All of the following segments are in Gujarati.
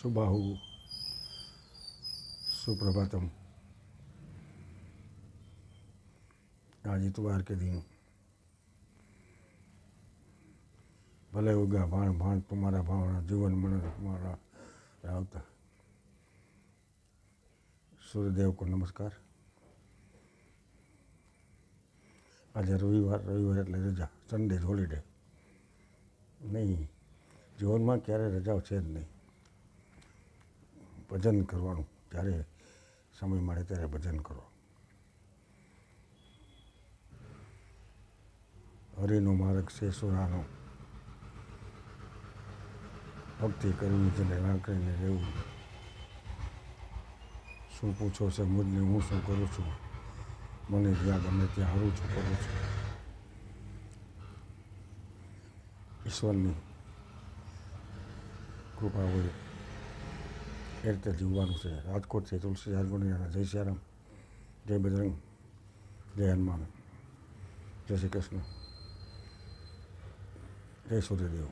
सुबाहु सुप्रभातम। आज इतवार के दिन भले उगा भाण भाण तुम्हारा भावना जीवन मन तुम्हारा रावता। सूर्यदेव को नमस्कार। आज रविवार એટલે રજા, સન્ડે હોલિડે નહીં. જીવનમાં ક્યારે રજાઓ છે જ નહીં. ભજન કરવાનું, જ્યારે સમય મળે ત્યારે ભજન કરો. હરિનો માર્ગ છે સુરાનો, ભક્તિ કરવી જેને ના કરીને રહેવું. શું પૂછો છે મુજને, હું શું કરું છું, મને જ્યાં ગમે ત્યાં હારું છું કરું છું. ઈશ્વરની કૃપા હોય એ રીતે જીવવાનું છે. રાજકોટથી તુલસી રાજગુણિયાના જય સિયારામ, જય બજરંગ, જય હનુમાન, જય શ્રી કૃષ્ણ, જય સૂર્યદેવ.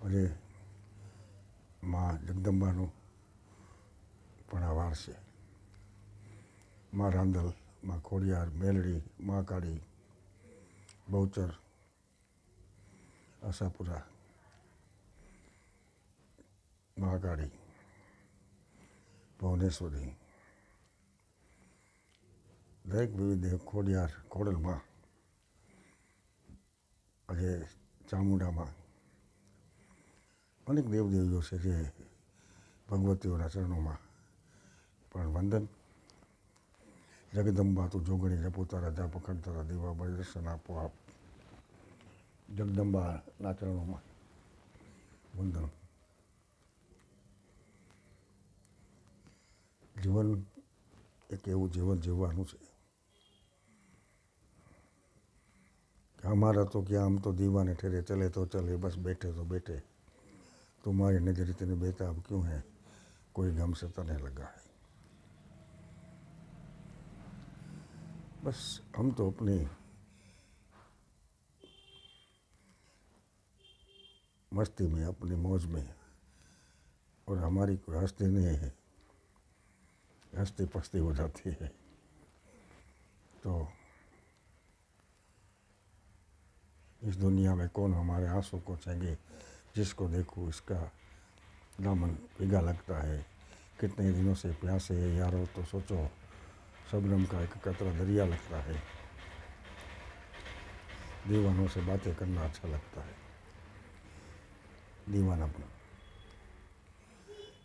આજે માં જગદંબાનો પણ આ વાર છે. માં રાંદલ, માં ખોડિયાર, મેલડી, માં કાળી, બહુચર, આશાપુરા, મહાકાળી, ભુવનેશ્વરી, દરેક વિવિધ ખોડિયાર, ખોડલમાં, આજે ચામુંડામાં અનેક દેવદેવીઓ છે જે ભગવતીઓના ચરણોમાં પણ વંદન. જગદંબા તું જોગણી જપો તારા જા પકડ તારા દીવા બળી દર્શન આપો આપ. જગદંબાના ચરણોમાં વંદન. જીવન એક એવું જીવન જીવવાનું છે કે हमारा तो क्या, हम तो दीवाने ठहरे, चले तो चले बस बैठे तो बैठे, तुम्हारी नजर इतनी बेताब क्यों है, कोई गम से तने लगा है. बस हम तो अपनी मस्ती में, अपनी मौज में, और हमारी कोई हस्ती नहीं है, हस्ती पस्ती हो जाती है. तो इस दुनिया में कौन हमारे आंसू को छेंगे, जिसको देखूं इसका दामन भीगा लगता है. कितने दिनों से प्यासे है यारो तो सोचो, शबनम का एक कतरा दरिया लगता है. दीवानों से बातें करना अच्छा लगता है. दीवानापन,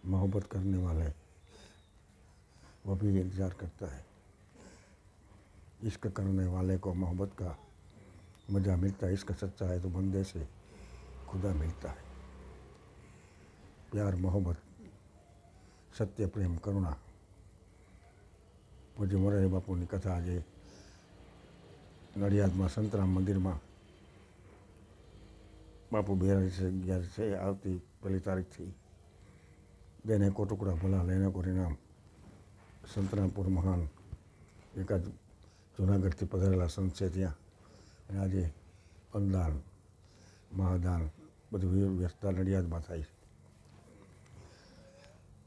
मोहब्बत करने वाले वो भी इंतज़ार करता है. इश्क करने वाले को मोहब्बत का मज़ा मिलता है. इश्क सच्चा है तो बंदे से खुदा मिलता है. प्यार, मोहब्बत, सत्य, प्रेम, करुणा. पूज्य મોરારી બાપુની કથા આજે નડિયાદમાં સંતરામ મંદિરમાં બાપુ 4211 છે. આવતી 1 તારીખથી દેને કો ટુકડા ભલા લેને કો ઇનામ. સંતરામપુર મહાન એકાદ જૂનાગઢથી પધારેલા સંત છે ત્યાં. અને આજે અન્નદાન, મહાદાન બધું વ્યવસ્થા નડિયાદમાં થાય છે.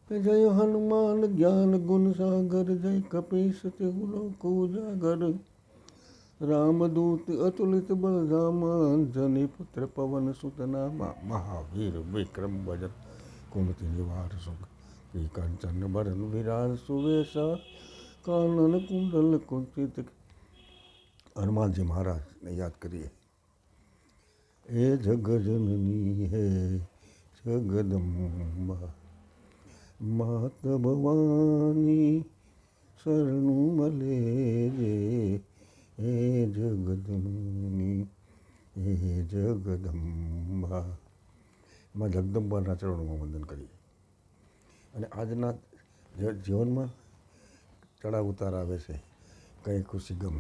જય હનુમાન જ્ઞાન ગુણ સાગર, જય કપીશ તેહુ લોક ઉજાગર. રામદૂત અતુલિત બલ ધામા, અંજની પુત્ર પવન સુત નામા. મહાવીર વિક્રમ ભજન કુમતિ નિવાર સુખ, કી કંચન બરન વિરાજ સુવેશા, કાનન કુંડલ કુંચિત. હનુમાનજી મહારાજને યાદ કરીએ. એ જગજનની હે જગદંબા, માત ભવાની શરણું મલે રે. હે જગજનની હે જગદંબા. માં જગદંબાના ચરણોમાં વંદન કરીએ. અને આજના જીવનમાં ચડાવ ઉતાર આવે છે, કંઈ ખુશી ગમ.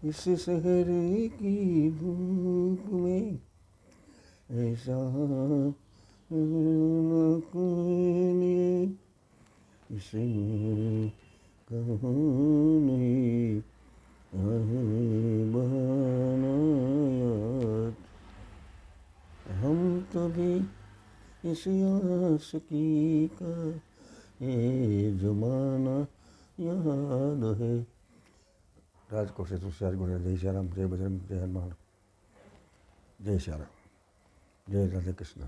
इस शहर की धूप में ऐसा न कोई इसे कहानी बनाया। हम तभी इस आशिकी का ये जमाना याद है। राजकोट से तुलसीदास गुरु जय श्री राम, जय बजरंग, जय हनुमान, जय श्री राम, जय राधे कृष्ण,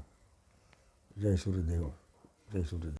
जय सूर्यदेव, जय सूर्यदेव।